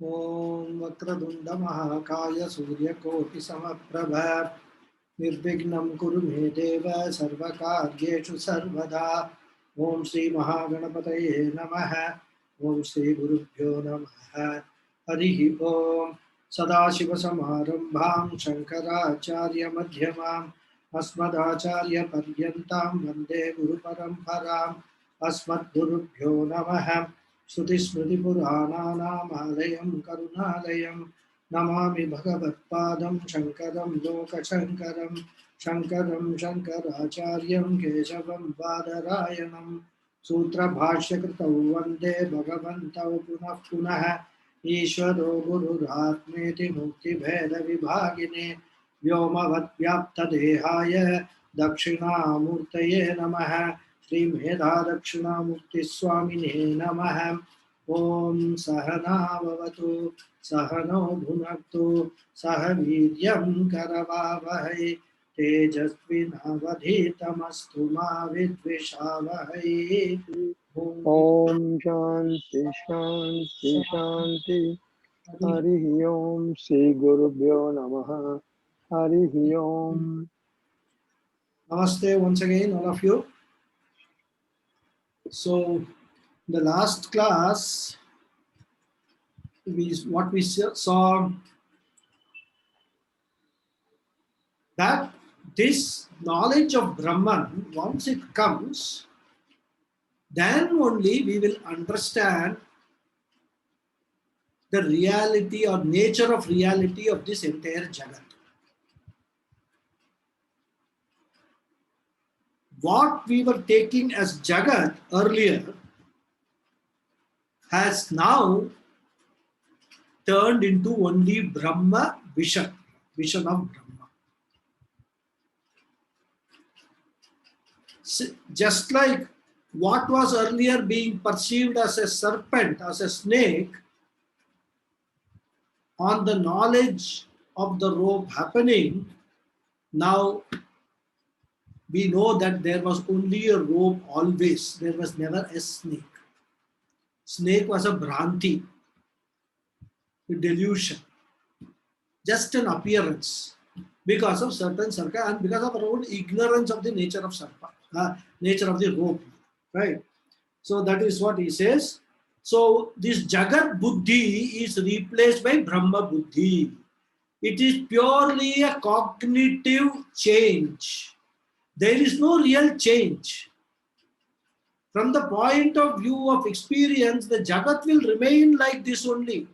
Om Vakradunda Mahakaya Suryakoti Samaprabha Nirvignam Kuru Me Deva Sarvakaryeshu Sarvada Om Sri Mahaganapataye Namaha Om Sri Gurubhyo Namaha Harihi Om Sadashiva Samarambham Shankaracharya Madhyamam Asmadacharya Paryantam Vande Guru Paramparam Asmadgurubhyo Namaha श्रुतिस्मृतिपुराणानामालयं करुणालयं Namami भगवत्पादं शङ्करं लोकशङ्करं शङ्करं शङ्कराचार्यं केशवं बादरायणं सूत्रभाष्यकृतौ वन्दे भगवन्तौ पुनः पुनः ईश्वरो गुरुरात्मेति मुक्तिभेदविभागिने व्योमवद्व्याप्तदेहाय दक्षिणामूर्तये नमः श्रीमेधादक्षिणामूर्तिस्वामिने नमः ॐ सहनाववतु सहनौ भुनक्तु सह वीर्यं करवावहै तेजस्विनावधीतमस्तु मा विद्विषावहै Om Shanti Shanti Shanti Harihi Om Sri Gurubhyo Namaha Harihi Om. Namaste once again, all of you. So, in the last class, what we saw that this knowledge of Brahman, once it comes, then only we will understand the reality or nature of reality of this entire Jagat. What we were taking as Jagat earlier has now turned into only Brahma vision, vision of Brahma. Just like what was earlier being perceived as a serpent, as a snake, on the knowledge of the rope happening, now we know that there was only a rope always, there was never a snake. Snake was a Bhranti, a delusion, just an appearance because of certain sarka and because of our own ignorance of the nature of sarpa, nature of the rope, right? So that is what he says. So this Jagat Buddhi is replaced by Brahma Buddhi. It is purely a cognitive change. There is no real change. From the point of view of experience, the Jagat will remain like this only.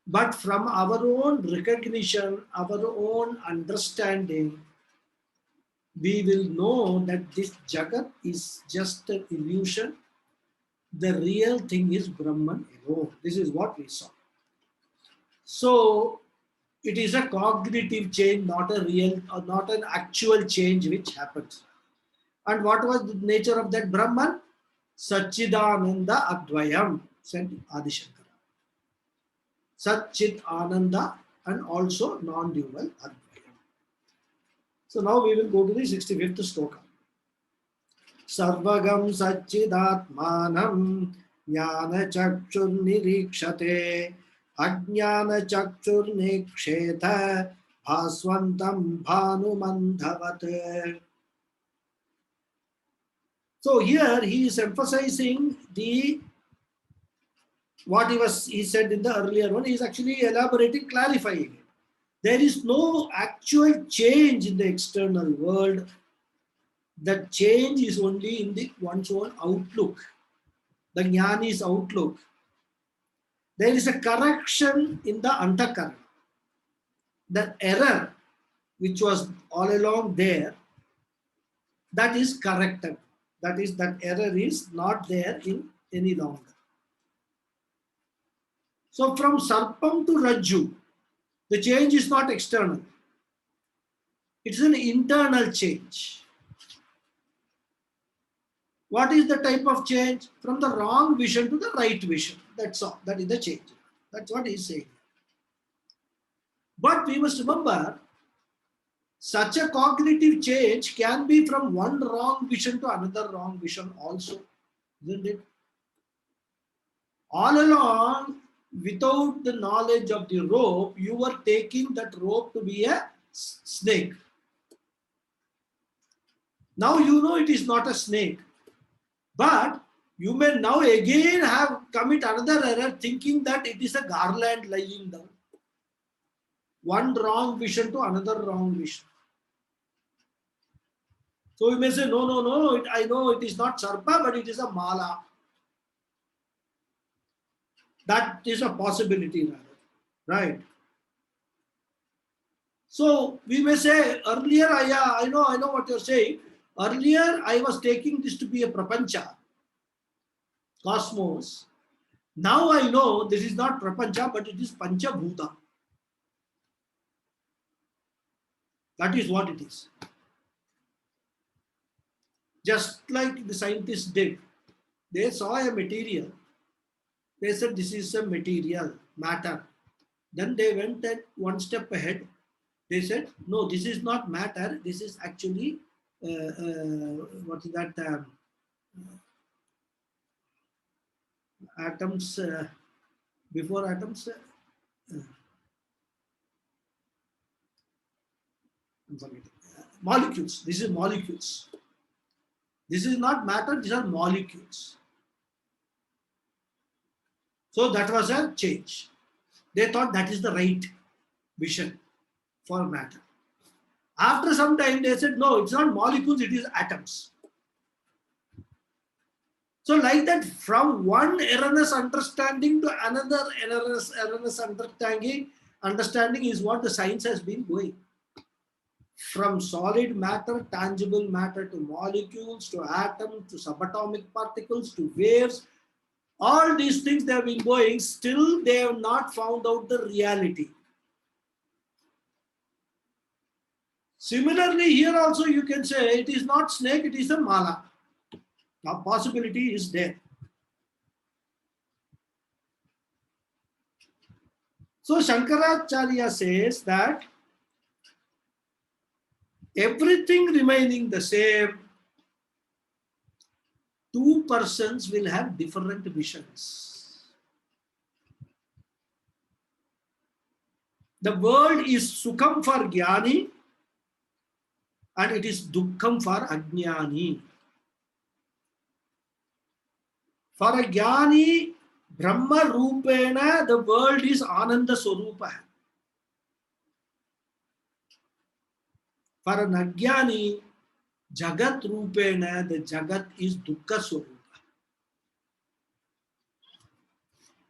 But from our own recognition, our own understanding, we will know that this Jagat is just an illusion. The real thing is Brahman alone. This is what we saw. So it is a cognitive change, not a real or not an actual change which happens. And what was the nature of that Brahman? Satchidananda Advayam, said Adi Shankara. Satchit Ananda and also non-dual Advayam. So now we will go to the 65th sloka. Sarvagam Satchidatmanam Jnana Chakshur Nirikshate Ajnana Chakshur Niksheta Bhaswantam Bhanumandhavat. So here he is emphasizing the what he said in the earlier one. He is actually elaborating, clarifying it. There is no actual change in the external world. The change is only in one's own outlook, the jnani's outlook. There is a correction in the antakarana. The error which was all along there, that is corrected. That is, that error is not there in any longer. So from Sarpam to Rajju, the change is not external. It's an internal change. What is the type of change? From the wrong vision to the right vision. That's all. That is the change. That's what he's saying. But we must remember, such a cognitive change can be from one wrong vision to another wrong vision also, isn't it? All along, without the knowledge of the rope, you were taking that rope to be a snake. Now you know it is not a snake. But you may now again have commit another error thinking that it is a garland lying down. One wrong vision to another wrong vision. So you may say, no, no, no, I know it is not sarpa, but it is a mala. That is a possibility rather. Right. So we may say earlier, I know what you're saying. Earlier, I was taking this to be a prapancha, cosmos. Now I know this is not prapancha, but it is panchabhuta. That is what it is. Just like the scientists did. They saw a material. They said this is a material, matter. Then they went one step ahead. They said, no, this is not matter. This is actually, what is that? Atoms, before atoms, I'm forgetting. Molecules. This is molecules. This is not matter, these are molecules. So that was a change. They thought that is the right vision for matter. After some time, they said, no, it's not molecules, it is atoms. So like that, from one erroneous understanding to another erroneous understanding is what the science has been going. From solid matter, tangible matter, to molecules, to atoms, to subatomic particles, to waves, all these things they have been going, still they have not found out the reality. Similarly, here also you can say it is not snake, it is a mala. Now possibility is there. So Shankaracharya says that everything remaining the same, two persons will have different visions. The world is sukham for jnani and it is dukkham for ajnani. For a jnani, Brahma Rupena, the world is Ananda Swarupa. For an Ajnani, Jagat Rupena, the Jagat is Dukkha Swarupa.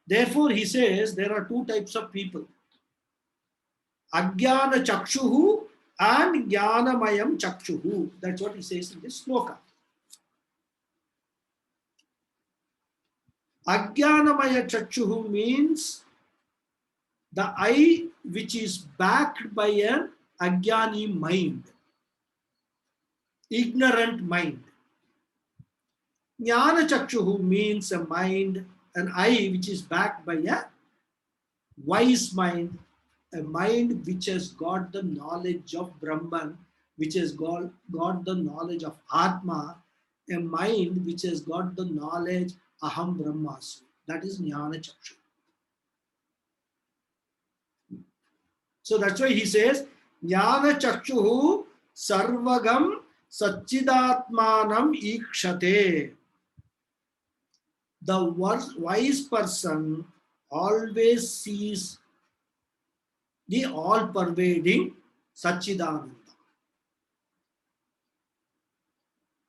Therefore, he says there are two types of people. Ajnana Chakshuhu and Jnanamayam Chakshuhu. That's what he says in this sloka. Ajnanamaya Chakshuhu means the eye which is backed by an Ajnani mind. Ignorant mind. Jnana Chakshuhu means a mind, an eye which is backed by a wise mind, a mind which has got the knowledge of Brahman, which has got the knowledge of Atma, a mind which has got the knowledge Aham Brahmasmi. That is Jnana Chakshuhu. So that's why he says, Jnana Chakshuhu Sarvagam Satchidatmanam Ikshate. The wise person always sees the all-pervading Satchidananda.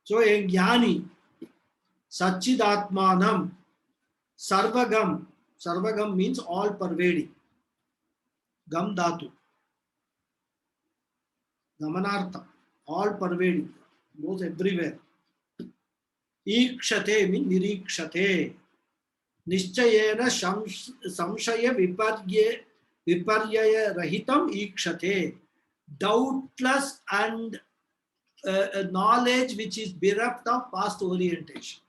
So a jnani, Satchidatmanam, Sarvagam. Sarvagam means all-pervading. Gam dhatu. Gamanartha. All-pervading. Goes everywhere. Ikshate means nirikshate. Nischayena samshaya viparyaya rahitam ikshate. Doubtless and a knowledge which is bereft of past orientation.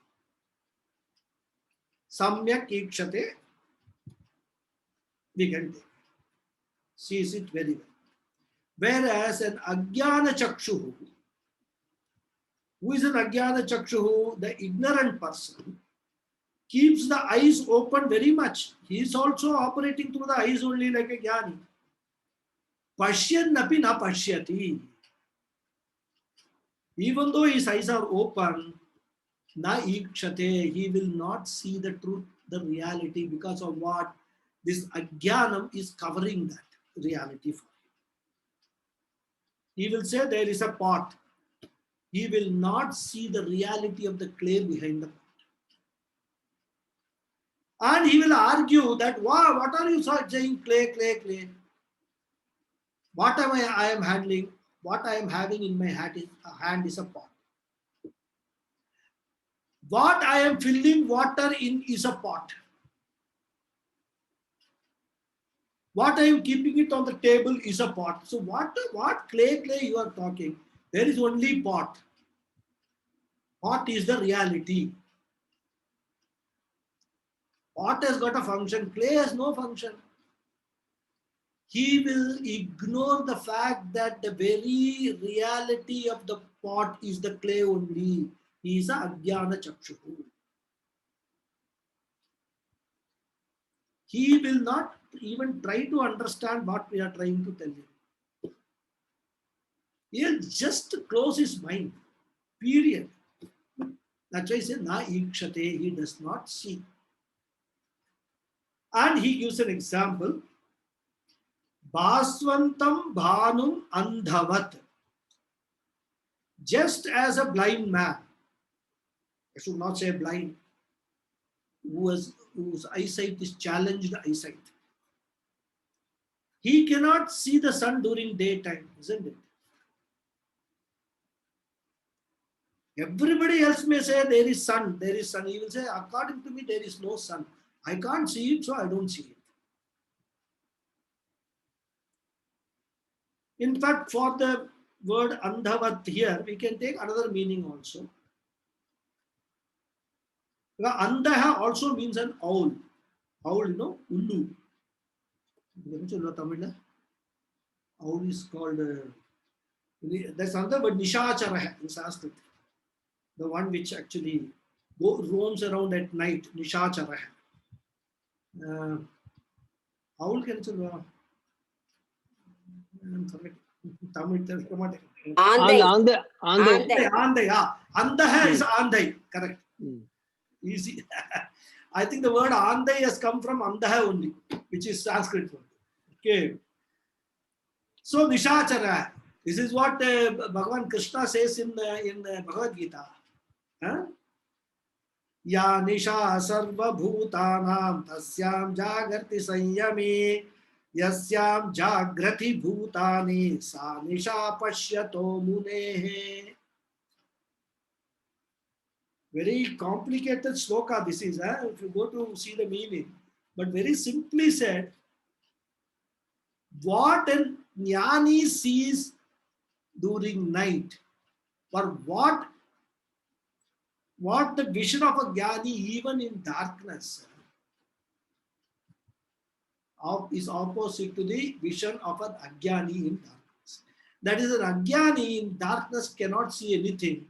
Samyak ikshate. We can take. Sees it very well. Whereas an ajnana chakshuhu, who is an ajnana chakshuhu? The ignorant person. keeps the eyes open very much. He is also operating through the eyes only like a jnani. Pashyan napi na pashyati. Even though his eyes are open, na ikshate, he will not see the truth, the reality, because of what? This ajnanam is covering that reality for him. He will say there is a pot. He will not see the reality of the clay behind the pot. And he will argue that, wow, what are you saying? Clay, clay, clay. What am I am handling? What I am having in my hand is a pot. What I am filling water in is a pot. What I am keeping it on the table is a pot. So what clay you are talking? There is only pot. Pot is the reality. Pot has got a function. Clay has no function. He will ignore the fact that the very reality of the pot is the clay only. He is a ajnana chakshuhu. He will not even try to understand what we are trying to tell him. He'll just close his mind. Period. That's why he says, na ikshate, he does not see. And he gives an example. Bhaswantam bhanum andhavat. Just as a blind man, I should not say blind, whose eyesight is challenged eyesight. He cannot see the sun during daytime, isn't it? Everybody else may say there is sun, there is sun. He will say, according to me, there is no sun. I can't see it, so I don't see it. In fact, for the word andhavat here, we can take another meaning also. Andaha also means an owl. Owl, you know, ullu. Owl is called, there's another word, nishachara in Sanskrit. The one which actually roams around at night, nishachara. Owl can say, Andai. Andaha is andai, correct. Easy. I think the word andai has come from andaha only, which is Sanskrit word. Okay. So nishachara. This is what Bhagavan Krishna says in Bhagavad Gita. Huh? Ya nisha sarva bhutanam tasyam jagrati sanyami yasyam jagrati bhutani sa nisha pashyato munehe. Very complicated sloka this is, if you go to see the meaning. But very simply said, what a jnani sees during night, or what the vision of a jnani even in darkness is opposite to the vision of an ajnani in darkness. That is, an ajnani in darkness cannot see anything,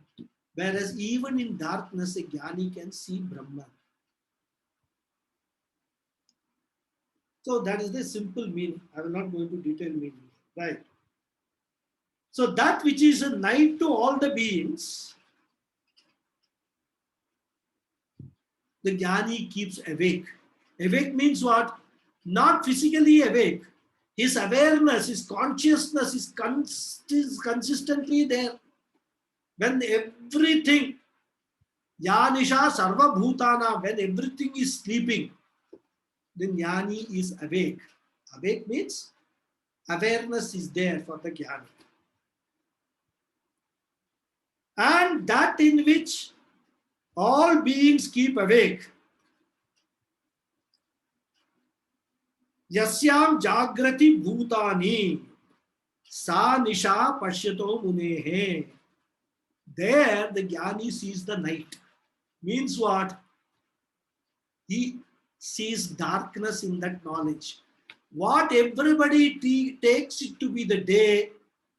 whereas even in darkness a jnani can see Brahman. So that is the simple meaning. I will not go into detailed meaning. Right. So that which is a night to all the beings, the jnani keeps awake. Awake means what? Not physically awake. His awareness, his consciousness is consistently there. When everything, Yanisha Sarva Bhutana, when everything is sleeping, then jnani is awake. Awake means awareness is there for the jnani. And that in which all beings keep awake. Yasyam jagrati bhutani sa nisha pashyato munehe. There the jnani sees the night. Means what? He sees darkness in that knowledge. What everybody takes it to be the day,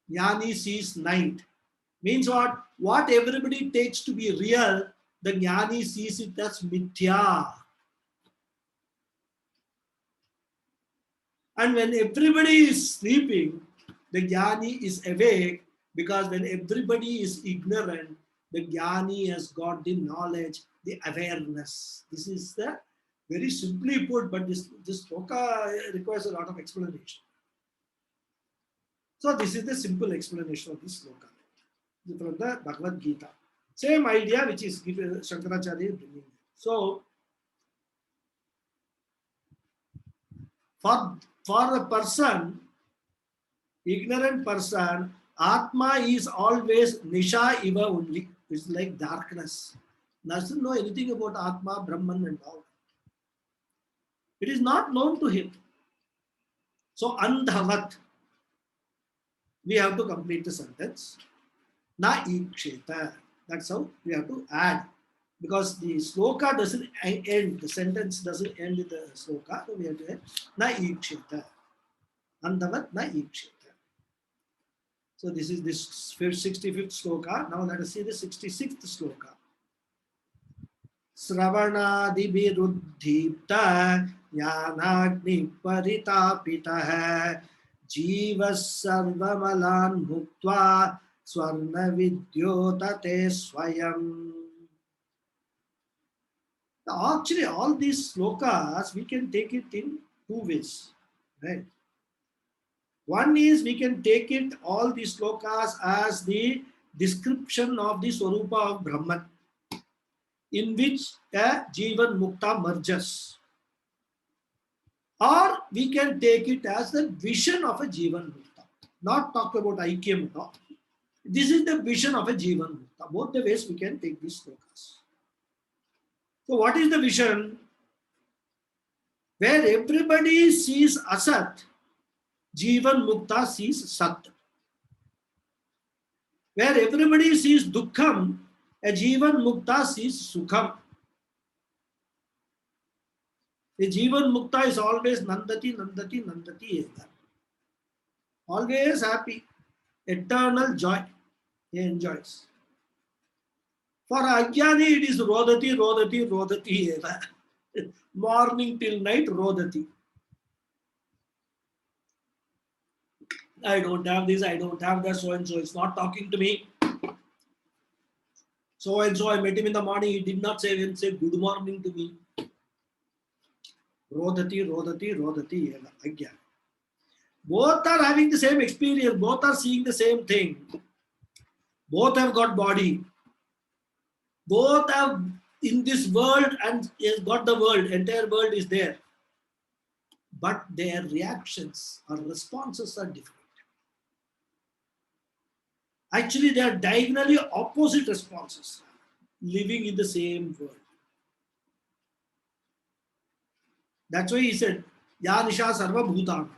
jnani sees night. Means what? What everybody takes to be real, the jnani sees it as mithya. And when everybody is sleeping, the jnani is awake, because when everybody is ignorant, the jnani has got the knowledge, the awareness. This is the very simply put, but this sloka requires a lot of explanation. So this is the simple explanation of this sloka from the Bhagavad Gita. Same idea which is given Shankaracharya is bringing. So for a person, ignorant person, Atma is always Nisha Iva only. It's like darkness. Doesn't know anything about Atma, Brahman and all. It is not known to him. So Andhavat, we have to complete the sentence. Na iksheta. That's how we have to add. Because the sloka doesn't end, the sentence doesn't end with the sloka. So we have to add na iksheta. Andhavat na iksheta. So this is this 65th sloka. Now let us see the 66th sloka. Sravanadibiruddhipta jnanagni paritapitah jivas sarvamalan bhuktva swarna vidyotate swayam. Now, actually, all these slokas, we can take it in two ways. Right? One is we can take it, all these slokas, as the description of the Swarupa of Brahman, in which a Jivan Mukta merges. Or we can take it as the vision of a Jivan Mukta. Not talk about Aikyam at all. This is the vision of a Jivan Mukta. Both the ways we can take these slokas. So what is the vision? Where everybody sees Asat, Jivan Mukta sees Sat. Where everybody sees Dukkham, a Jivan Mukta sees Sukham. A Jivan Mukta is always Nandati, Nandati, Nandati. Always happy. Eternal joy. He enjoys. For Ajnani, it is Rodati, Rodati, Rodati. Morning till night, Rodati. I don't have this, I don't have that, so and so. It's not talking to me. So and so, I met him in the morning. He did not say good morning to me. Rodati, Rodati, Rodati. Again. Both are having the same experience. Both are seeing the same thing. Both have got body. Both have in this world and has got the world. Entire world is there. But their reactions or responses are different. Actually, they are diagonally opposite responses, living in the same world. That's why he said, Ya Nisha Sarva Bhutana.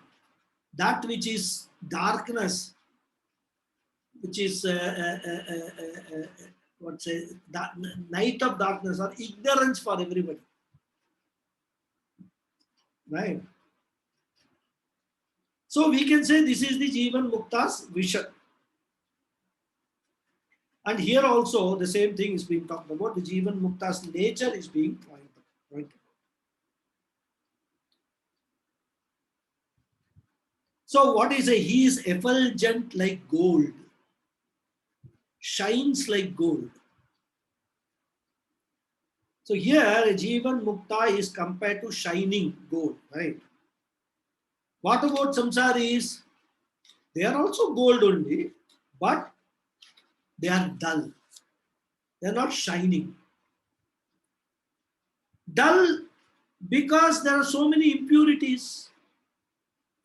That which is darkness, which is night of darkness or ignorance for everybody. Right? So we can say this is the Jivan Mukta's vision. And here also the same thing is being talked about. The Jivan Mukta's nature is being pointed out. So what is he is effulgent like gold, shines like gold. So here a Jivan Mukta is compared to shining gold, right? What about samsaris? They are also gold only, but they are dull. They are not shining. Dull because there are so many impurities,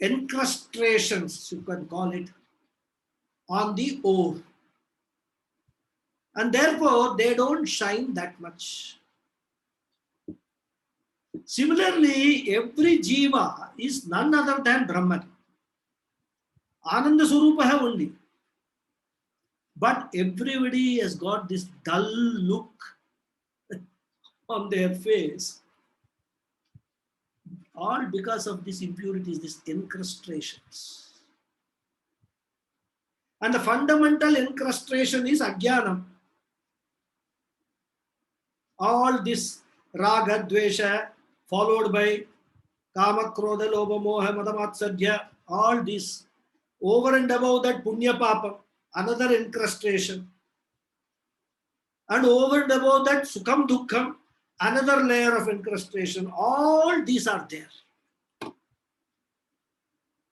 encrustations, you can call it, on the ore. And therefore, they don't shine that much. Similarly, every jiva is none other than Brahman. Ananda Swarupa hai only. But everybody has got this dull look on their face, all because of these impurities, these encrustations. And the fundamental encrustation is Ajnanam. All this raga, dvesha, followed by kama, krodha, lobha, moha, madamatsarya, all this. Over and above that, punya papa, another incrustation. And over and above that, sukham, dukkham, another layer of incrustation. All these are there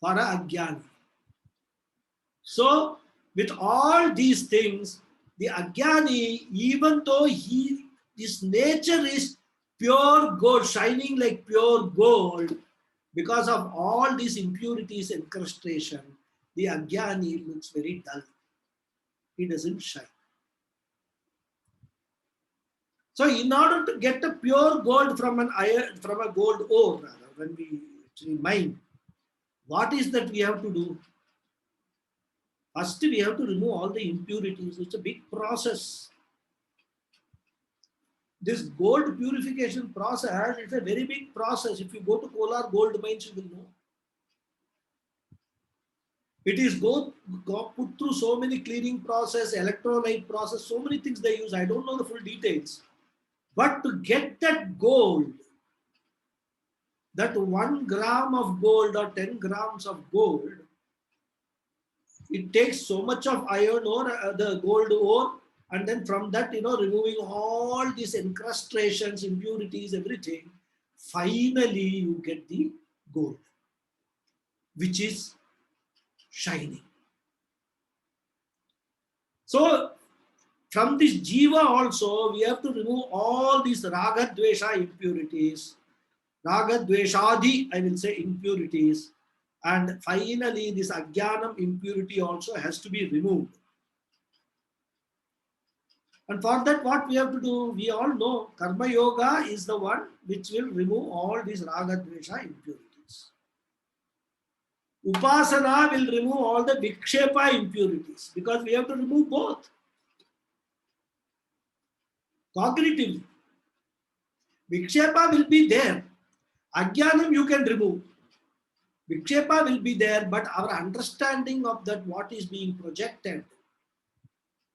for a ajnani. So, with all these things, the ajnani, even though his nature is pure gold, shining like pure gold, because of all these impurities and incrustation, the ajnani looks very dull. He doesn't shine. So, in order to get a pure gold from an iron, from a gold ore, rather, when we actually mine, what is that we have to do? First, we have to remove all the impurities. It's a big process. This gold purification process is a very big process. If you go to Kolar gold mines, you will know. It is put through so many cleaning process, electrolyte process, so many things they use. I don't know the full details. But to get that gold, that 1 gram of gold or 10 grams of gold, it takes so much of iron ore, the gold ore, and then from that, removing all these incrustations, impurities, everything, finally you get the gold, which is shining. So, from this jiva also, we have to remove all these raga, dvesha impurities, raga, dveshadi, I will say impurities, and finally this ajnanam impurity also has to be removed. And for that, what we have to do, we all know Karma Yoga is the one which will remove all these Raga, Dvesha impurities. Upasana will remove all the Vikshepa impurities because we have to remove both. Cognitively, Vikshepa will be there. Ajnanam you can remove. Vikshepa will be there, but our understanding of that what is being projected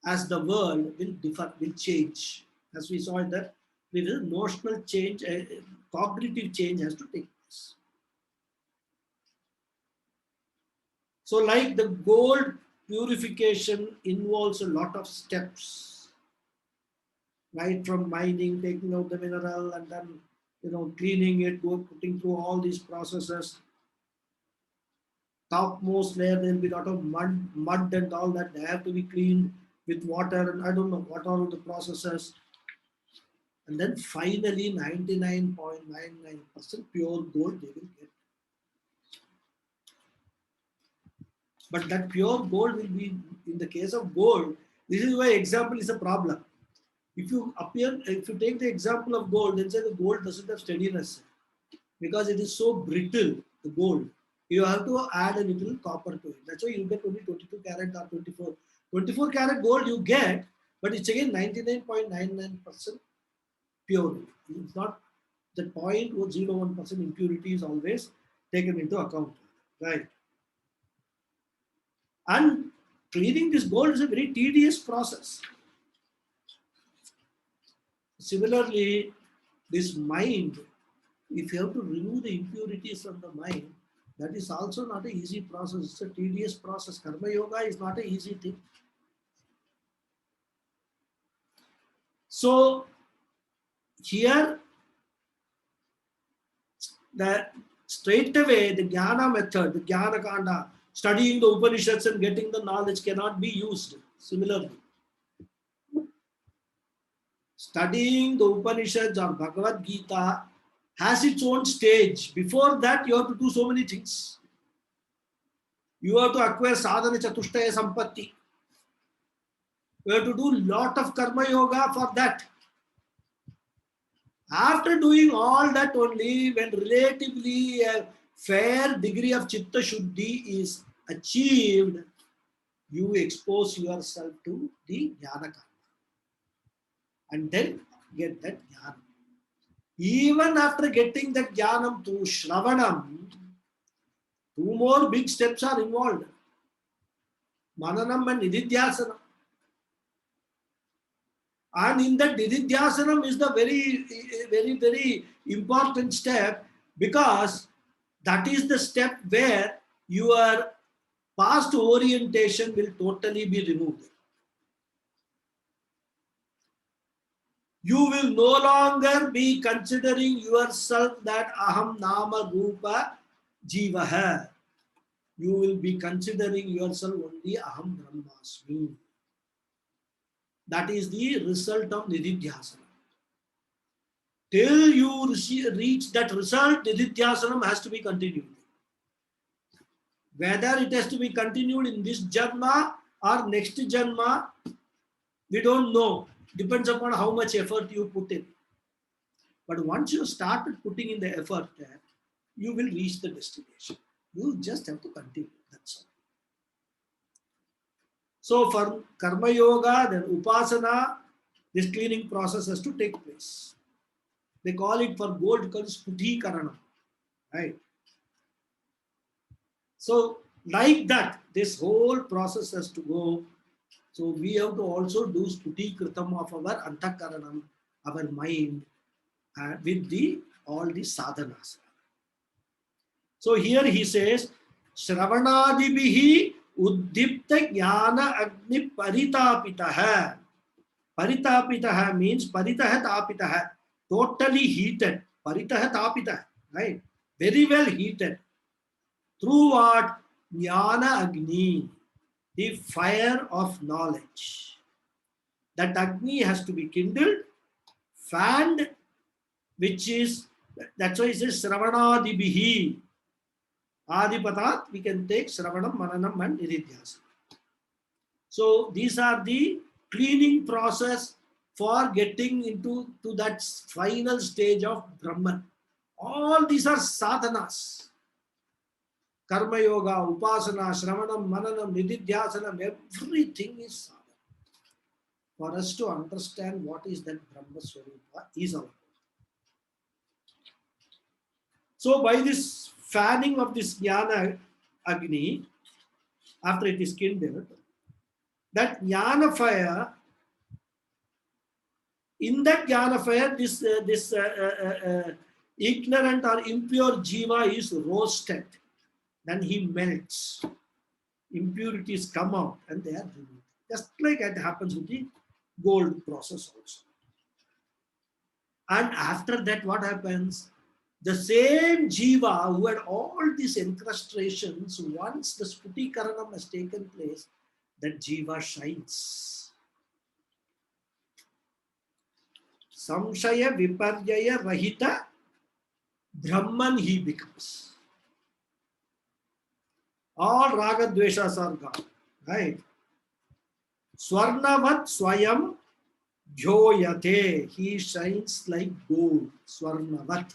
as the world will differ, will change. As we saw in that, there is a notional change, cognitive change has to take place. So, like the gold purification involves a lot of steps, right? From mining, taking out the mineral, and then cleaning it, putting through all these processes. Topmost layer, there will be a lot of mud and all that. They have to be cleaned with water, and I don't know what are the processes. And then finally, 99.99% pure gold they will get. But that pure gold will be, in the case of gold, this is why example is a problem. If you take the example of gold, then say the gold doesn't have steadiness because it is so brittle, the gold. You have to add a little copper to it. That's why you get only 22 karat or 24. 24 karat gold you get, but it's again 99.99% pure. It's not the 0.01% impurity is always taken into account, right? And cleaning this gold is a very tedious process. Similarly, this mind, if you have to remove the impurities from the mind, that is also not an easy process. It's a tedious process. Karma Yoga is not an easy thing. So, here, straight away, the Jnana method, the Jnana Kanda, studying the Upanishads and getting the knowledge cannot be used. Similarly, studying the Upanishads or Bhagavad Gita has its own stage. Before that, you have to do so many things. You have to acquire sadhana chatushtaya sampatti. You have to do lot of karma yoga for that. After doing all that only, when relatively a fair degree of chitta shuddhi is achieved, you expose yourself to the jnana karma and then get that jnana. Even after getting that jnanam through shravanam, two more big steps are involved. Mananam and nididhyasanam. And in that Nididhyasanam is the very important step, because that is the step where your past orientation will totally be removed. You will no longer be considering yourself that aham nama rupa jivaha. You will be considering yourself only aham brahmasmi. That is the result of Nididhyasana. Till you reach that result, Nididhyasanam has to be continued. Whether it has to be continued in this janma or next janma, we don't know. Depends upon how much effort you put in. But once you started putting in the effort, you will reach the destination. You just have to continue. That's all. So for karma yoga, then upasana, this cleaning process has to take place. They call it for gold called sputi karana. Right? So like that, this whole process has to go. So we have to also do sputi kritam of our antakaranam, our mind, with all the sadhanas. So here he says, Shravanadibihi uddipta jnana agni paritapitaha. Paritapitaha means paritaha tapitaha, totally heated. Paritaha tapitaha, right? Very well heated. Through what? Jnana agni, the fire of knowledge. That agni has to be kindled, fanned, which is, that's why it says Shravanadibihi. Adipatat, we can take Shravanam, Mananam, and Nididhyasana. So these are the cleaning process for getting into that final stage of Brahman. All these are sadhanas. Karma yoga, upasana, Shravanam, Mananam, Nididhyasana, everything is sadhana. For us to understand what is that Brahma Swarupa is our goal. So by this fanning of this Jnana Agni, after it is kindled, that Jnana fire, in that Jnana fire, this ignorant or impure jiva is roasted. Then he melts. Impurities come out and they are removed. Just like it happens with the gold process also. And after that, what happens? The same jiva who had all these encrustations, once the sputikaranam has taken place, that jiva shines. Samshaya viparyaya rahita Brahman he becomes. All raga dveshas are gone. Right? Swarnavat swayam jyoyate. He shines like gold. Swarnavat.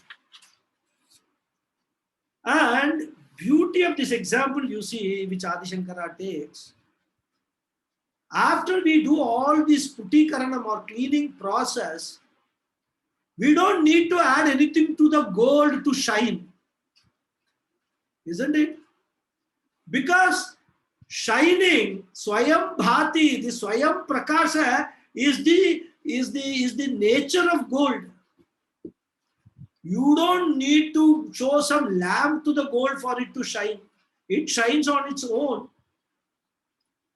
And beauty of this example you see, which Adi Shankara takes, after we do all this putikaranam or cleaning process, we don't need to add anything to the gold to shine. Isn't it? Because shining, Swayam Bhati, the Swayam Prakasha is the nature of gold. You don't need to show some lamp to the gold for it to shine. It shines on its own.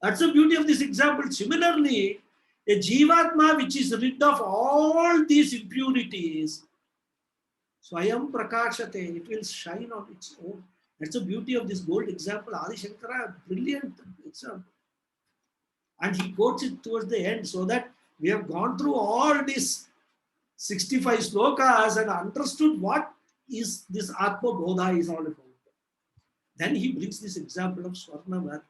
That's the beauty of this example. Similarly, a Jivatma which is rid of all these impurities, Swayam Prakashate, it will shine on its own. That's the beauty of this gold example. Adi Shankara, brilliant example. And he quotes it towards the end so that we have gone through all these 65 slokas and understood what is this Atma Bodha is all about. Then he brings this example of Swarnavat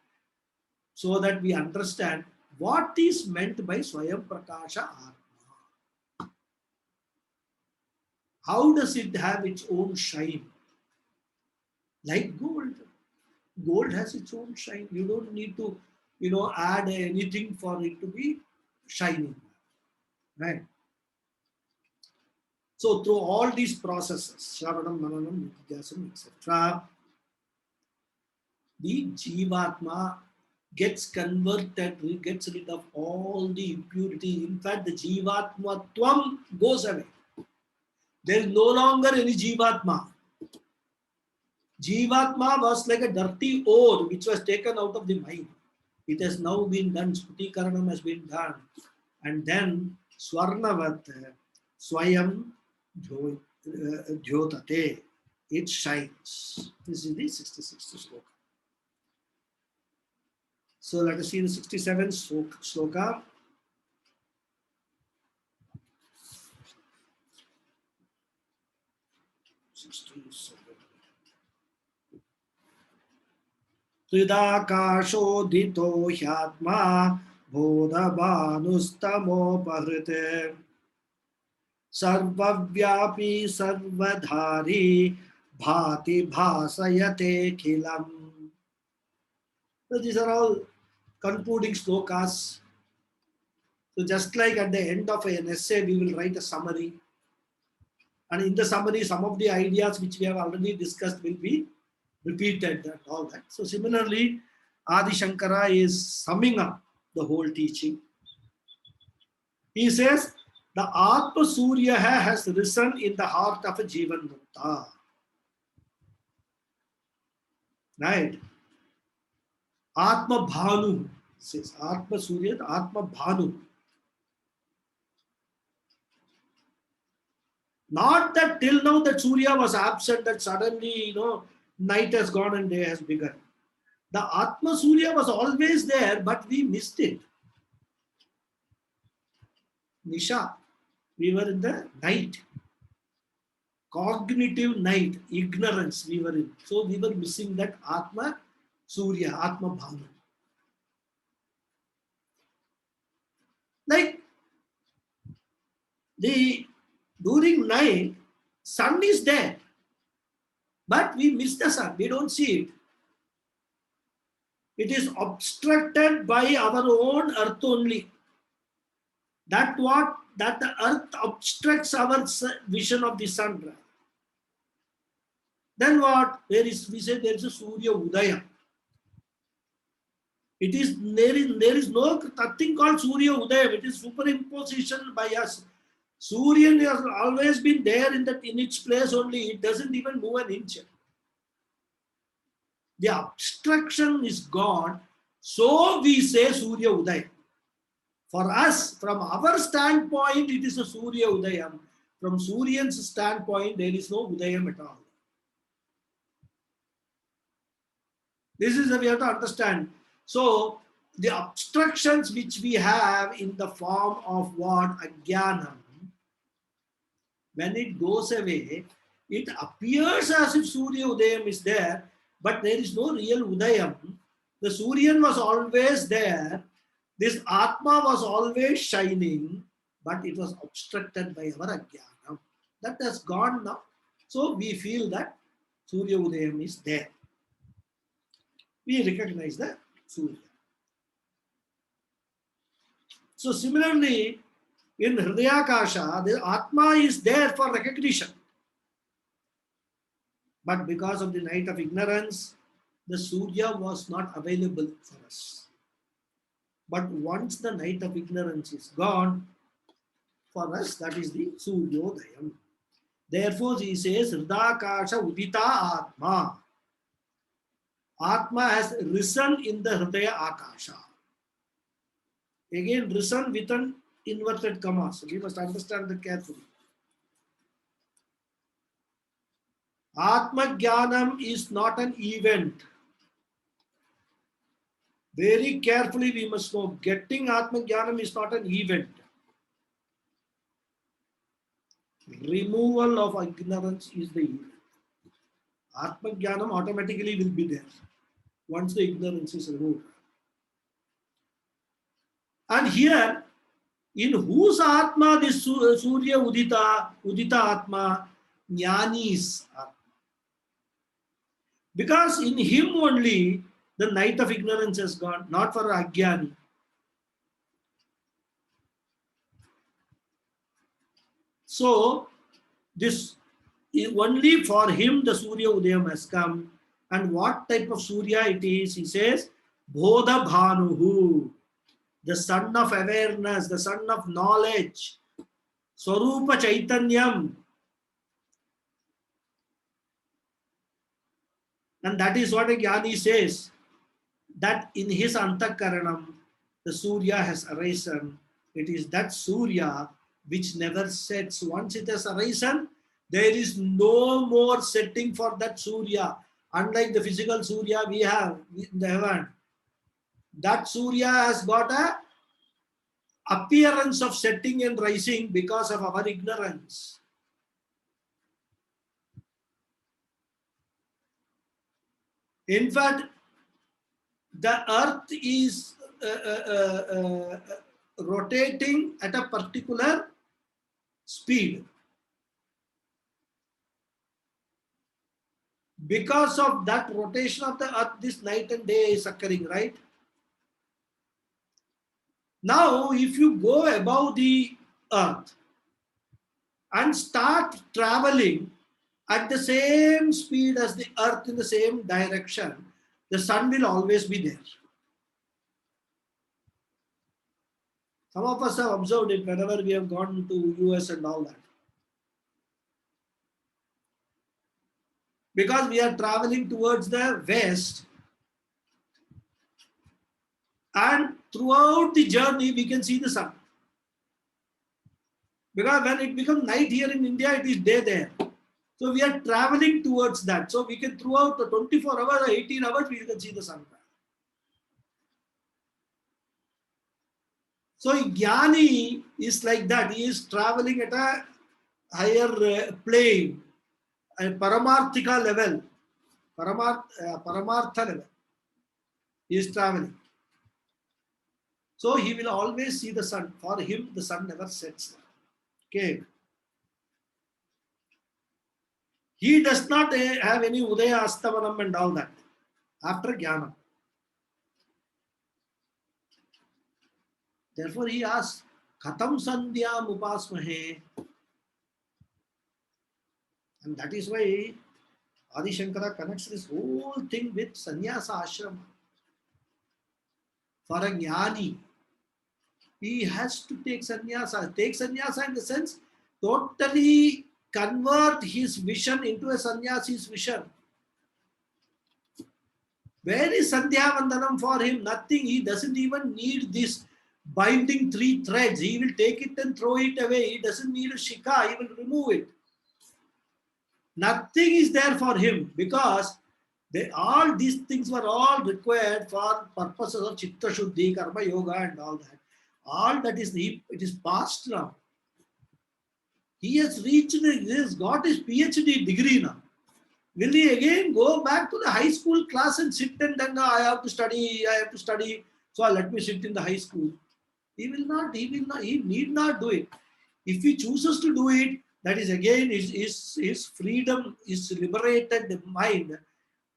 so that we understand what is meant by Swayam Prakasha Atma. How does it have its own shine? Like gold. Gold has its own shine. You don't need to, add anything for it to be shining. Right? So through all these processes, Shravanam, Mananam, Nididhyasana, etc., the Jivatma, gets converted, gets rid of all the impurity. In fact, the Jivatmatvam goes away. There is no longer any Jivatma. Jivatma was like a dirty ore which was taken out of the mind. It has now been done, Sputikaranam has been done. And then Swarnavat Swayam Jyotate, it shines. This is the 66th sloka. So let us see the 67th sloka. Tridakashodhito hyatma bodhabhanustamo sarvavyapi sarvadhari bhati bhasayate khilam. So these are all concluding slokas. So just like at the end of an essay, we will write a summary. And in the summary, some of the ideas which we have already discussed will be repeated and all that. So similarly, Adi Shankara is summing up the whole teaching. He says, the Atma Surya has risen in the heart of a Jivan Mukta. Right? Atma Bhanu says, Atma Surya, Atma Bhanu. Not that till now that Surya was absent, that suddenly, night has gone and day has begun. The Atma Surya was always there, but we missed it. Nisha, we were in the night. Cognitive night, ignorance we were in. So we were missing that Atma Surya, Atma Bhanu. Like during night, sun is there, but we miss the sun. We don't see it. It is obstructed by our own earth only. That the earth obstructs our vision of the sun. Then what? We say there is a Surya Udaya. There is nothing called Surya Udaya. It is superimposition by us. Surya has always been there in its place only. It doesn't even move an inch. The obstruction is gone. So we say Surya Udaya. For us, from our standpoint, it is a Surya Udayam. From Suryan's standpoint, there is no Udayam at all. This is what we have to understand. So, the obstructions which we have in the form of what? Ajnanam, when it goes away, it appears as if Surya Udayam is there, but there is no real Udayam. The Suryan was always there. This Atma was always shining, but it was obstructed by our Ajnanam. That has gone now. So we feel that Surya Udayam is there. We recognize the Surya. So similarly, in Hridayakasha, the Atma is there for recognition. But because of the night of ignorance, the Surya was not available for us. But once the night of ignorance is gone, for us that is the Suryodayam. Therefore he says, Hridakasha Udita Atma. Atma has risen in the Hridaya Akasha. Again, risen with an inverted comma. So we must understand that carefully. Atma Jnanam is not an event. Very carefully we must know, getting Atma Jnanam is not an event. Removal of ignorance is the event. Atma Jnanam automatically will be there once the ignorance is removed. And here, in whose Atma this Surya Udita Atma, Jnani's Atma. Because in him only the night of ignorance has gone, not for Ajnani. So, this only for him the Surya Udayam has come. And what type of Surya it is? He says, Bodha Bhanuhu, the son of awareness, the son of knowledge, Swarupa Chaitanyam. And that is what a Jnani says, that in his Antakaranam, the Surya has arisen. It is that Surya which never sets. Once it has arisen, there is no more setting for that Surya. Unlike the physical Surya we have in the heaven, that Surya has got a appearance of setting and rising because of our ignorance. In fact, the earth is rotating at a particular speed. Because of that rotation of the earth, this night and day is occurring, right? Now, if you go above the earth and start traveling at the same speed as the earth in the same direction, the sun will always be there. Some of us have observed it whenever we have gone to US and all that. Because we are traveling towards the west, and throughout the journey we can see the sun. Because when it becomes night here in India, it is day there. So we are traveling towards that. So we can, throughout the 24 hours or 18 hours, we can see the sun. So Jnani is like that. He is traveling at a higher plane, a Paramarthika level. Paramartha level. He is traveling. So he will always see the sun. For him, the sun never sets. Okay. He does not have any Udaya Astavanam and all that. After Jnana. Therefore he asks, Khatam Sandhyam Upasmahe. And that is why Adi Shankara connects this whole thing with sannyasa ashrama. For a jnani, he has to take sannyasa. Take sannyasa in the sense, totally convert his vision into a sannyasi's vision. Where is Sandhya Vandanam for him? Nothing. He doesn't even need this binding 3 threads. He will take it and throw it away. He doesn't need a shikha. He will remove it. Nothing is there for him because all these things were all required for purposes of Chitta Shuddhi, Karma Yoga and all that. All that is, it is past now. He has reached, he has got his PhD degree now. Will he again go back to the high school class and sit and then I have to study, so let me sit in the high school? He will not, he need not do it. If he chooses to do it, that is again his freedom, his liberated mind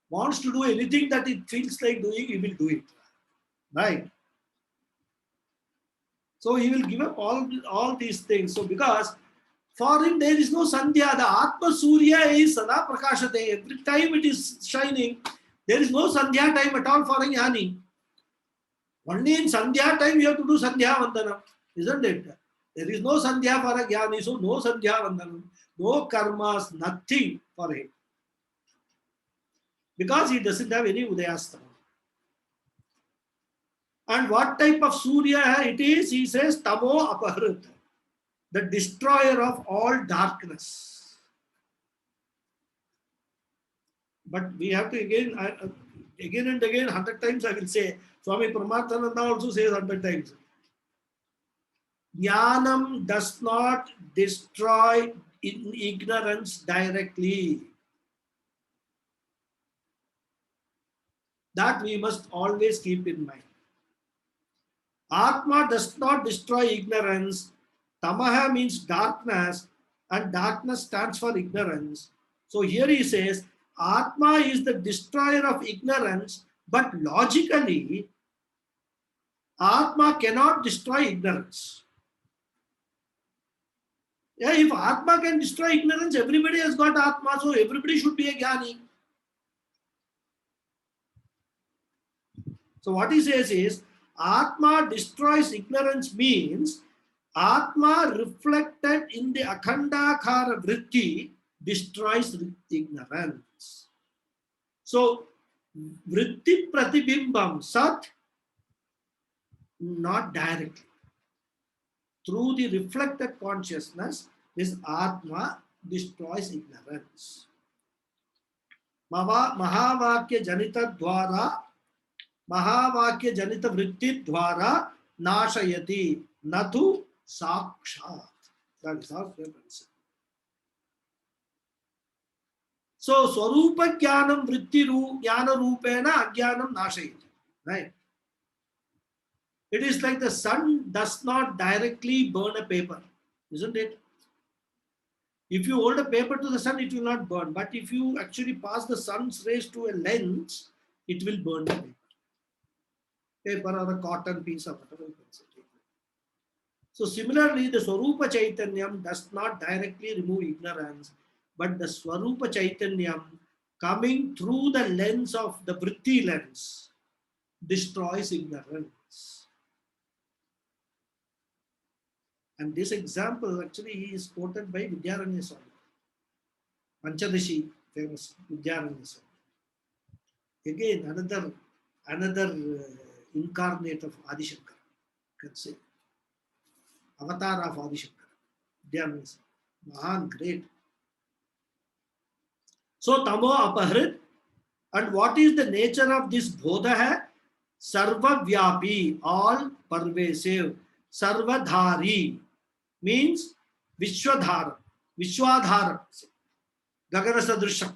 wants to do anything that it feels like doing, he will do it. Right? So he will give up all these things. So because for him there is no Sandhya, the Atma Surya is Sada Prakashate. Every time it is shining, there is no Sandhya time at all for a Jnani. Only in Sandhya time you have to do Sandhya Vandana, isn't it? There is no Sandhya for a Jnani, so no Sandhya Vandanam, no karmas, nothing for him. Because he doesn't have any Udayastana. And what type of Surya it is? He says, Tamo Apaharat, the destroyer of all darkness. But we have to again and again, 100 times I will say, Swami Paramarthananda also says 100 times. Jnanam does not destroy ignorance directly. That we must always keep in mind. Atma does not destroy ignorance. Tamaha means darkness, and darkness stands for ignorance. So here he says, Atma is the destroyer of ignorance, but logically, Atma cannot destroy ignorance. Yeah, if Atma can destroy ignorance, everybody has got Atma, so everybody should be a Jnani. So what he says is, Atma destroys ignorance means Atma reflected in the Akhandakara Vritti destroys ignorance. So Vritti Pratibimbam Sat, not directly. Through the reflected consciousness, this Atma destroys ignorance. Mahavakya Janita Dwara, Mahavakya Janita Vritti Dwara Nashayati Natu Sakshat. That is our reference. So, Swarupa Jnanam Vritti Jnana Rupena Ajnanam Nashayati. Right? It is like the sun does not directly burn a paper, isn't it? If you hold a paper to the sun, it will not burn. But if you actually pass the sun's rays to a lens, it will burn the paper. Paper or a cotton piece of whatever you can say. So similarly, the Swarupa Chaitanyam does not directly remove ignorance, but the Swarupa Chaitanyam coming through the lens of the Vritti lens destroys ignorance. And this example actually is quoted by Vidyaranya Swami. Panchadashi, famous Vidyaranya Swami. Again, another incarnate of Adishankara, you can say. Avatar of Adishankara. Vidyaranya Swami. Mahan, great. So, Tamo Apahrit. And what is the nature of this Bodha hai? Sarva Vyapi, all pervasive. Sarvadhari means Vishwadhara. Vishwadhara. Gagana Sadrisham.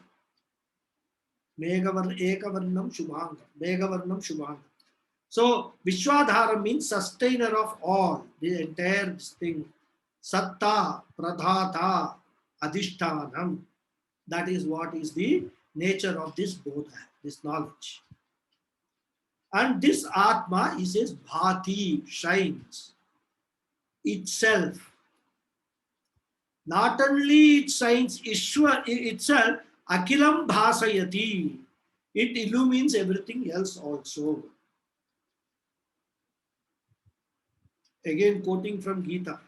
Ekavarnam Shubhanga. Megavarnam Shubhanga. So, Vishwadhara means sustainer of all, the entire thing. Satta, Pradhata, Adhishtanam. That is what is the nature of this Bodha, this knowledge. And this Atma, he says, Bhati, shines itself. Not only it shines itself, Akilam Bhasayati. It illumines everything else also. Again, quoting from Gita.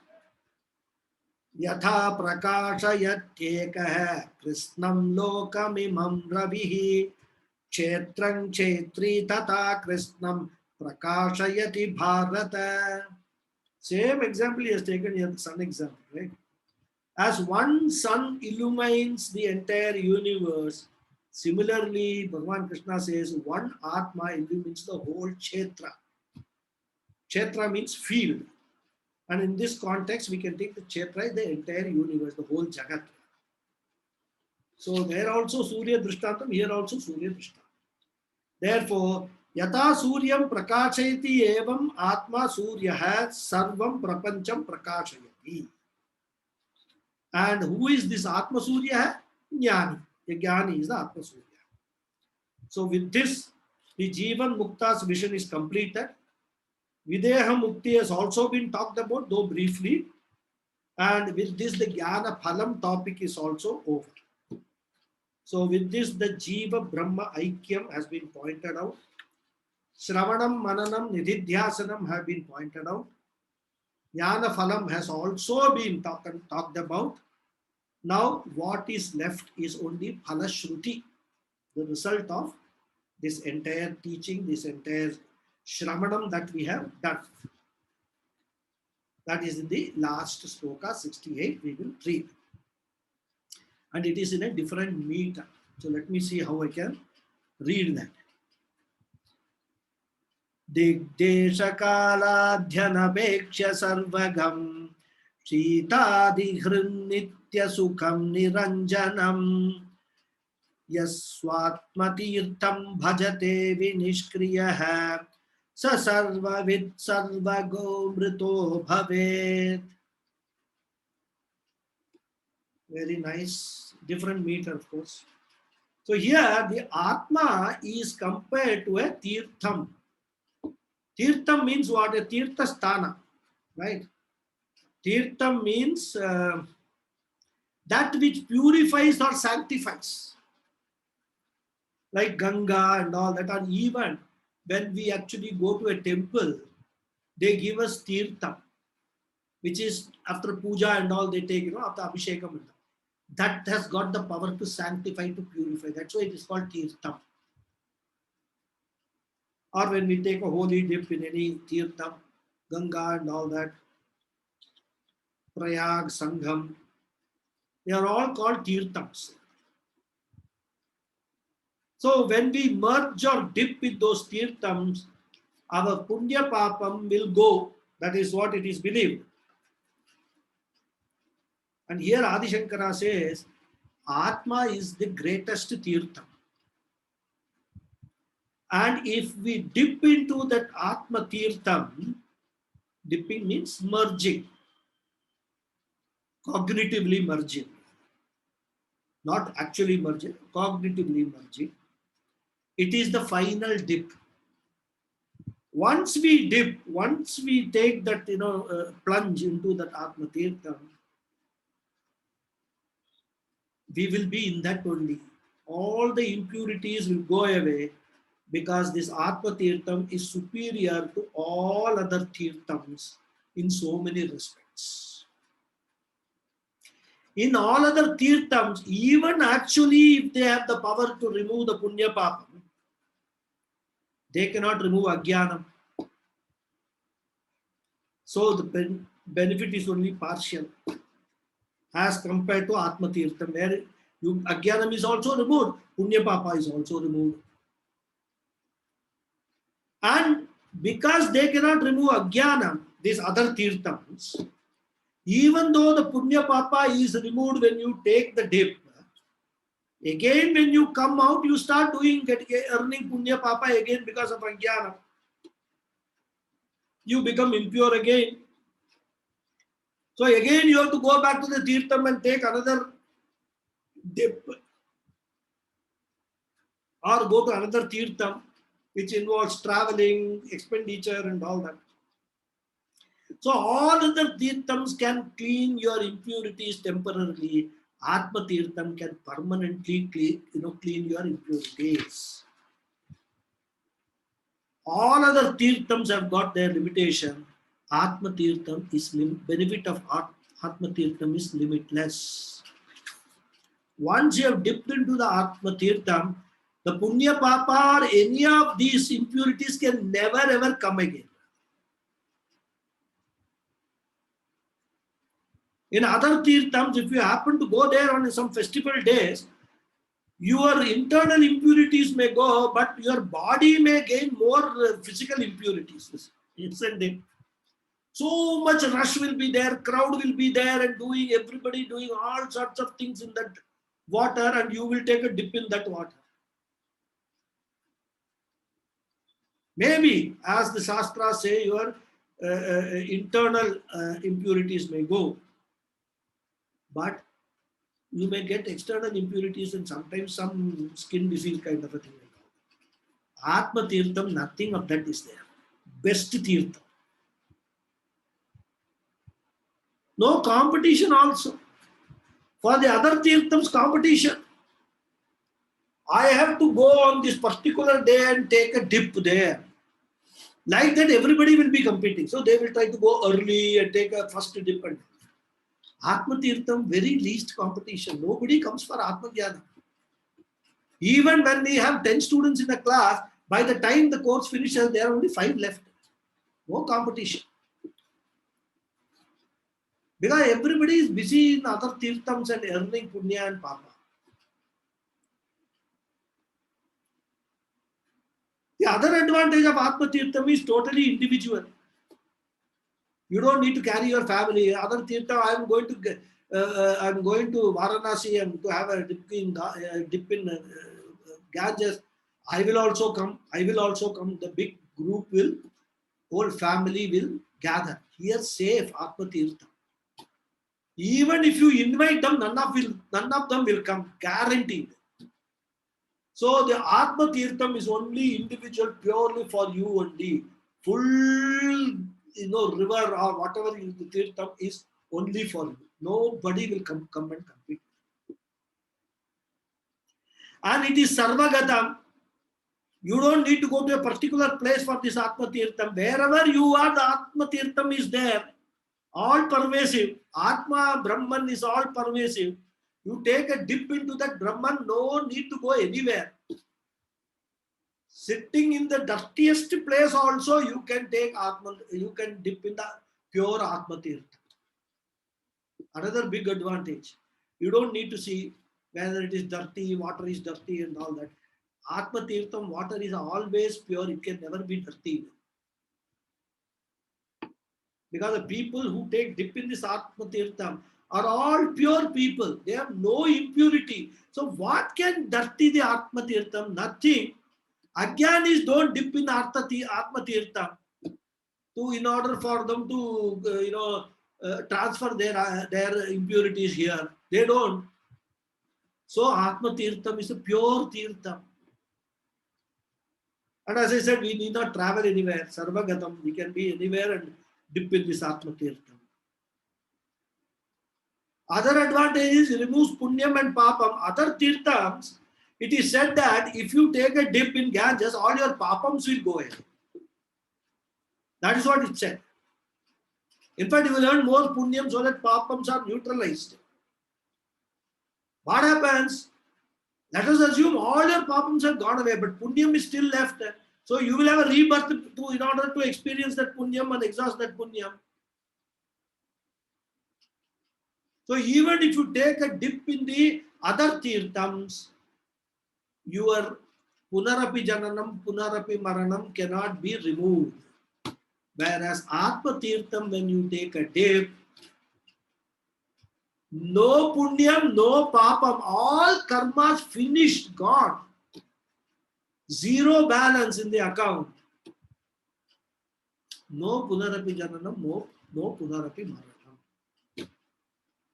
Yatha prakashayateka krishnam lokamimam ravihi kshetrang kshetri tata krishnam prakashayati bharata. Same example he has taken here, the sun example, right? As one sun illumines the entire universe, similarly, Bhagavan Krishna says one Atma illumines the whole Kshetra. Kshetra means field. And in this context, we can take the Kshetra, the entire universe, the whole Jagat. So there also Surya Drishtantam, here also Surya Drishtantam. Therefore, Yata Suryam Prakashayati Evam Atma Surya Sarvam Prapancham Prakashayati. And who is this Atma Surya? Jnani. The Jnani is the Atma Surya. So with this, the Jivan Mukta's vision is completed. Videha Mukti has also been talked about, though briefly. And with this, the Jnana Phalam topic is also over. So with this, the Jiva Brahma Aikyam has been pointed out. Shravanam, Mananam, Nididhyasanam have been pointed out. Jnana Phalam has also been talked about. Now, what is left is only Phalashruti, the result of this entire teaching, this entire Shravanam that we have done. That is in the last sloka 68 we will read. And it is in a different meter. So let me see how I can read that. Digdeshakaladhyanapekshya sarvagam Shitadihrinnitya sukham niranjanam Yaswatmatirtham bhajate vinishkriyaha Sa sarvavid sarvago mrito bhavet. Very nice. Different meter, of course. So here the Atma is compared to a Tirtham. Tirtham means what? A Tirtha Sthana. Right? Tirtham means that which purifies or sanctifies. Like Ganga and all that are even. when we actually go to a temple, they give us tirtham, which is after puja and all they take, after abhishekam and all. That has got the power to sanctify, to purify. That's why it is called tirtham. Or when we take a holy dip in any tirtham, Ganga and all that, Prayag, Sangham, they are all called tirthams. So when we merge or dip with those tirthams, our punya papam will go. That is what it is believed. And here Adi Shankara says, Atma is the greatest tirtham. And if we dip into that Atma tirtham, dipping means merging, cognitively merging, not actually merging, cognitively merging. It is the final dip. Once we dip, once we take that, plunge into that Atma tirtham, we will be in that only. All the impurities will go away because this Atma tirtham is superior to all other tirthams in so many respects. In all other tirthams, even actually if they have the power to remove the punya papam, they cannot remove ajnanam. So the benefit is only partial as compared to Atma tirtham, where ajnanam is also removed, punya papa is also removed. And because they cannot remove ajnanam, these other tirthams, even though the punya papa is removed when you take the dip, again when you come out, you start earning punya papa again because of ajnanam. You become impure again. So again you have to go back to the tirtham and take another dip. Or go to another tirtham, which involves traveling, expenditure and all that. So all other tirthams can clean your impurities temporarily. Atma tirtham can permanently clean your impurities. All other tirthams have got their limitation. Atma tirtham is benefit of Atma tirtham is limitless. Once you have dipped into the Atma tirtham, the punya papa or any of these impurities can never ever come again. In other tirthams, if you happen to go there on some festival days, your internal impurities may go, but your body may gain more physical impurities. Isn't it? So much rush will be there, crowd will be there, and everybody doing all sorts of things in that water, and you will take a dip in that water. Maybe, as the Shastras say, your internal impurities may go, but you may get external impurities and sometimes some skin disease kind of a thing. Atma Tirtham, nothing of that is there. Best Tirtham. No competition also. For the other Tirthams, competition. I have to go on this particular day and take a dip there. Like that, everybody will be competing. So they will try to go early and take a first dip. And Atma Tirtham, very least competition. Nobody comes for Atma Jnana. Even when we have 10 students in a class, by the time the course finishes, there are only 5 left. No competition. Because everybody is busy in other tirthams and earning punya and papa. The other advantage of Atma Tirtham is totally individual. You don't need to carry your family. Other tirtham, I'm going to Varanasi and to have a dip in Ganges. I will also come. The big group whole family will gather. Here safe, Atma Tirtham. Even if you invite them, none of them will come, guaranteed. So the Atma Tirtham is only individual, purely for you only. Full, river or whatever the Tirtham is only for you. Nobody will come and compete. And it is Sarvagatam. You don't need to go to a particular place for this Atma Tirtham. Wherever you are, the Atma Tirtham is there. All pervasive. Atma, Brahman is all pervasive. You take a dip into that Brahman, no need to go anywhere. Sitting in the dirtiest place also, you can take Atma, you can dip in the pure Atma Tirtha. Another big advantage. You don't need to see whether it is dirty, water is dirty and all that. Atma Tirtham, water is always pure, it can never be dirty. Because the people who take dip in this Atma Tirtham are all pure people. They have no impurity. So what can dirty the Atma Tirtham? Nothing. Agyanis don't dip in Atma Tirtham in order for them to transfer their impurities here. They don't. So Atma Tirtham is a pure Tirtham. And as I said, we need not travel anywhere. Sarvagatam, we can be anywhere and dip in this Atma Tirtham. Other advantage is removes punyam and papam. Other tirthams, it is said that if you take a dip in Ganges, all your papams will go away. That is what it said. In fact, you will earn more punyam so that papams are neutralized. What happens? Let us assume all your papams have gone away, but punyam is still left. So you will have a rebirth in order to experience that punyam and exhaust that punyam. So even if you take a dip in the other tirthams, your punarapi jananam, punarapi maranam cannot be removed. Whereas Atma Tirtham, when you take a dip, no punyam, no papam, all karmas finished, gone. Zero balance in the account. No punarapi jananam, no punarapi maranam.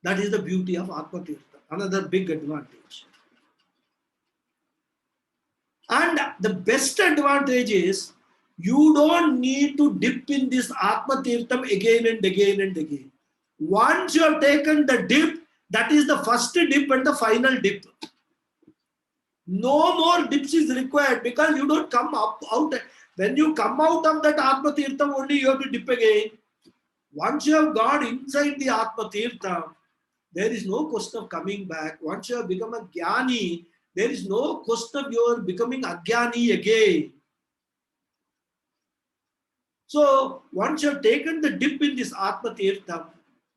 That is the beauty of Atma Tirtham. Another big advantage. And the best advantage is you don't need to dip in this Atma Tirtham again and again and again. Once you have taken the dip, that is the first dip and the final dip. No more dips is required because you don't come out. When you come out of that Atma Tirtham, only you have to dip again. Once you have gone inside the Atma Tirtham, there is no question of coming back. Once you have become a Jnani, there is no question of your becoming Ajnani again. So, once you have taken the dip in this Atma Tirtham,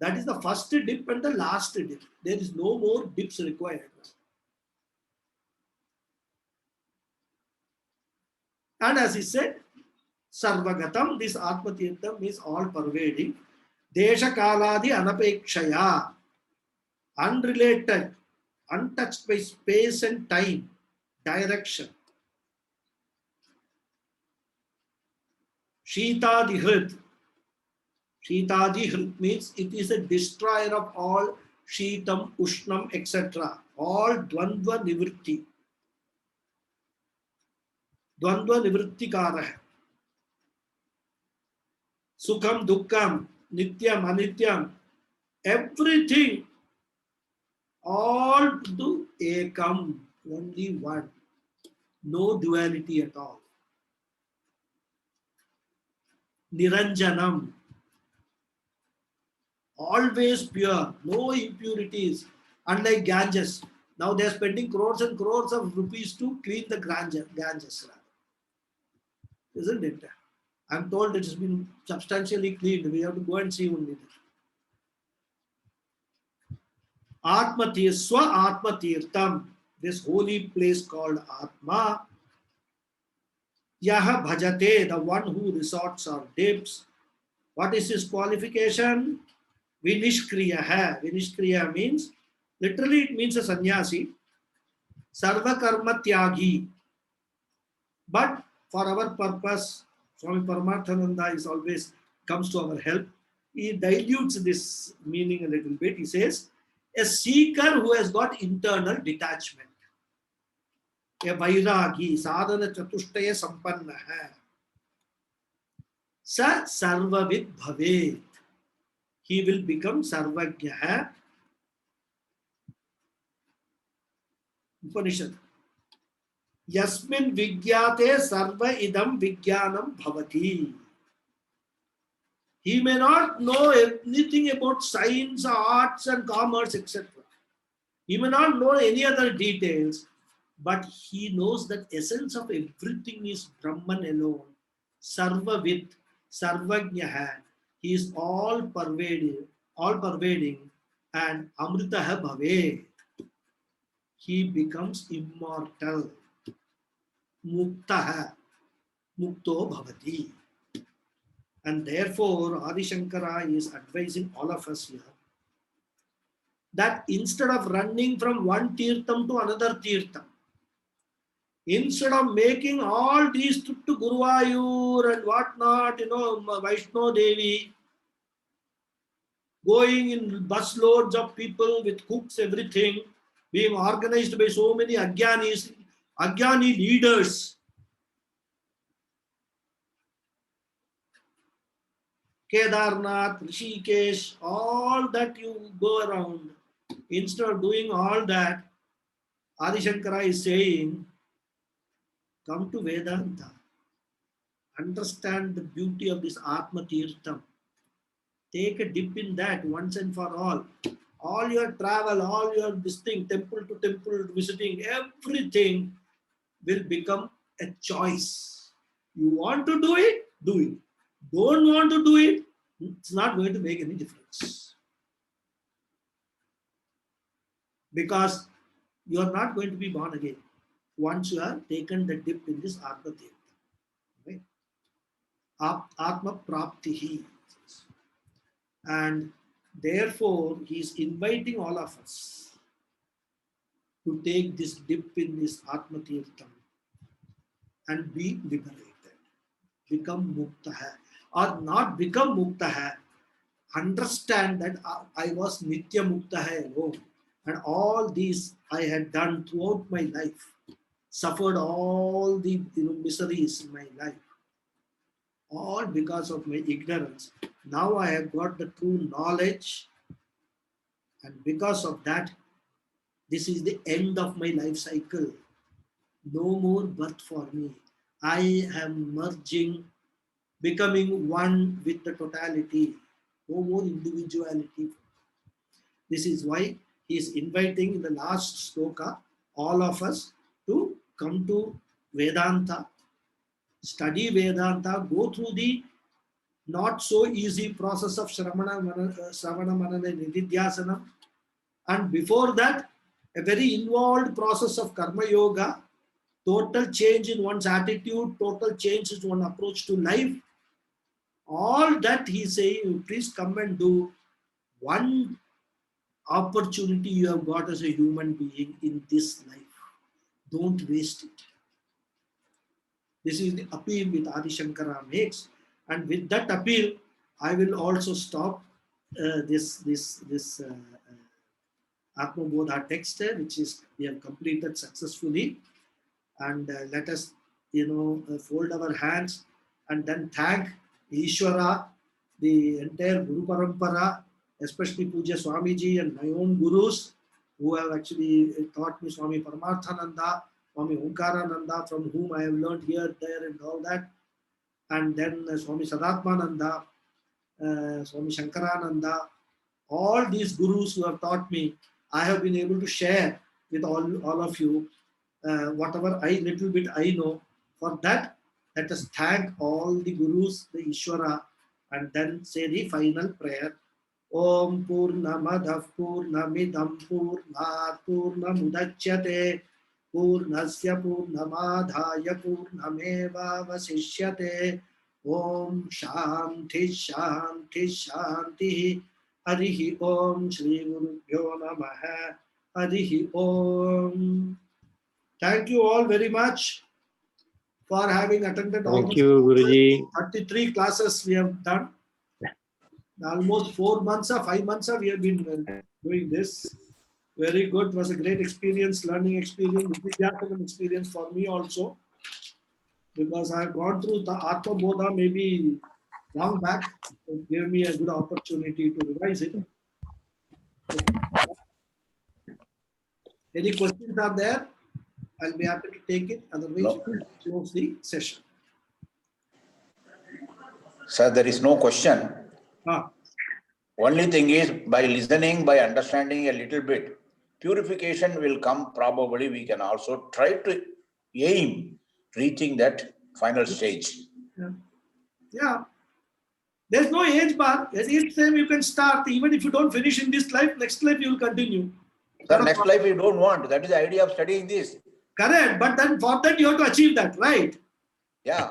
that is the first dip and the last dip. There is no more dips required. And as he said, Sarvagatam, this Atma Tirtham is all pervading. Desha Kaladi Anapekshaya, unrelated, untouched by space and time, direction. Shitadihrit. Shitadihrit means it is a destroyer of all Shitam, Ushnam, etc. All Dvandva Nivritti. Dvandva Nivrittikara. Sukham, Dukkham, Nityam, Anityam. Everything. All to Ekam. Only one. No duality at all. Niranjanam. Always pure, no impurities. Unlike Ganges, now they are spending crores and crores of rupees to clean the Ganges. Isn't it? I'm told it has been substantially cleaned. We have to go and see only that. Atma Tirtham, this holy place called Atma. Yaha Bhajate, the one who resorts or dips. What is his qualification? Vinishkriya hai. Vinishkriya means, literally it means a sannyasi. Sarva karma tyagi. But for our purpose, Swami Paramarthananda is always comes to our help. He dilutes this meaning a little bit. He says, a seeker who has got internal detachment. A vairagi, sadhana chatushtaya sampanna hai. Sa sarvavid bhavet. He will become Sarvajna. Upanishad. Yasmin Vigyate Sarva Idam Vigyanam Bhavati. He may not know anything about science, arts, and commerce, etc. He may not know any other details, but he knows that essence of everything is Brahman alone. Sarvavit, Sarvajnaha. He is all pervading, and Amritaha Bhave. He becomes immortal. Muktaha, Mukto Bhavati. And therefore, Adi Shankara is advising all of us here that instead of running from one tirtham to another tirtham, instead of making all these trip to Guruvayur and whatnot, Vaishno Devi, going in bus loads of people with cooks, everything, being organized by so many Ajnani leaders, Kedarnath, Rishikesh, all that you go around. Instead of doing all that, Adi Shankara is saying, come to Vedanta. Understand the beauty of this Atma Tirtham. Take a dip in that once and for all. All your travel, all your this thing, temple to temple, visiting, everything will become a choice. You want to do it, do it. Don't want to do it, it's not going to make any difference. Because you are not going to be born again once you have taken the dip in this Atma Tirtham. Right? Atma Praptihi. And therefore, he is inviting all of us to take this dip in this Atma Tirtham and be liberated. Become Muktaha. Or not become Muktaha. Understand that I was Nitya Muktaha alone. And all these I had done throughout my life. Suffered all the miseries in my life. All because of my ignorance. Now I have got the true knowledge, and because of that, this is the end of my life cycle. No more birth for me. I am merging, becoming one with the totality. No more individuality. This is why he is inviting in the last sloka all of us to come to Vedanta, study Vedanta, go through the not so easy process of Shravana Manana Nididhyasana, and before that, a very involved process of Karma Yoga, total change in one's attitude, total change in one's approach to life. All that he's saying, please come and do. One opportunity you have got as a human being in this life. Don't waste it. This is the appeal which Adi Shankara makes. And with that appeal, I will also stop this Atma Bodha text, which is we have completed successfully. And let us, fold our hands and then thank Ishwara, the entire Guru Parampara, especially Puja Swamiji and my own gurus who have actually taught me, Swami Paramarthananda, Swami Omkarananda, from whom I have learned here, there, and all that. And then Swami Sadatmananda, Swami Shankarananda, all these gurus who have taught me, I have been able to share with all of you whatever little bit I know. For that, let us thank all the gurus, the Ishwara, and then say the final prayer. Om Purnamadav Purnamidam Purnat Purnamudachyate Purnasya Purnamadhaya Purnameva Vasishyate. Om Shanti Shanti Shanti. Harihi Om Shri Gurubhyo Namaha. Harihi Om. Thank you all very much for having attended all Thank you, Guruji. 33 classes we have done. Almost 4 months or 5 months we have been doing this. Very good. It was a great experience, learning experience, experience for me also. Because I have gone through the Atma Bodha maybe long back. It gave me a good opportunity to revise it. Any questions are there? I'll be happy to take it. Otherwise, we'll close the session. Sir, there is no question. Ah. Only thing is, by listening, by understanding a little bit, purification will come. Probably we can also try to aim reaching that final stage. Yeah. There's no age bar. Each time you can start. Even if you don't finish in this life, next life you will continue. Sir, next life you don't want. That is the idea of studying this. Correct. But then for that you have to achieve that, right? Yeah.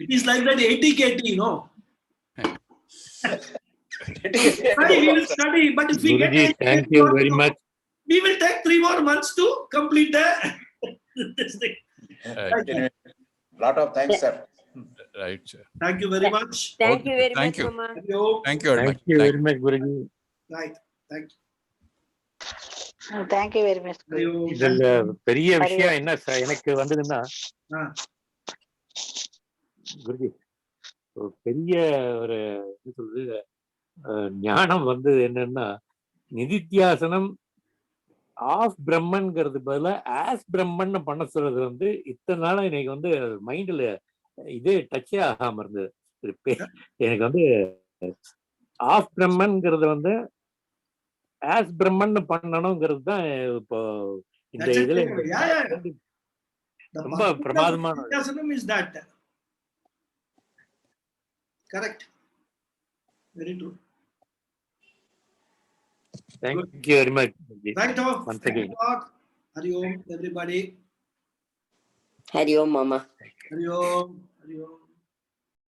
It is like that 80 KT, you know. We will study, but if we get Guruji, thank you very much. we will take 3 more months to complete this thing. Anyway, lot of thanks, sir. Right, sir. Thank you very much. Thank you very Thank much, you. Mama. Thank you. Thank you very much. Thank you very much, Guruji. Right. Thank you. Thank you very much. இதுல பெரிய விஷயம் என்ன எனக்கு வந்ததுன்னா குருஜி ஒரு பெரிய ஒரு என்ன சொல்றது ஞானம் வந்து என்னன்னா நிதித்தியாசனம் ஆஃப் பிரம்மன்ங்கிறது பதிலா ஆஸ் பிரம்மன் பண்ண சொல்றது வந்து இத்தனை நாளா எனக்கு வந்து மைண்ட்ல இதே டச்சே ஆகாம இருந்தது. எனக்கு வந்து ஆஃப் பிரம்மன்ங்கிறது வந்து ஆஸ் பிரம்மன் பண்ணணுங்கிறது தான் இப்போ இந்த இதுல ரொம்ப பிரமாதமான is that. Correct. Very true. Thank you very much. Right off. Once again. Hari Om, everybody. Hari Om, Mama. Hari Om. Hari Om.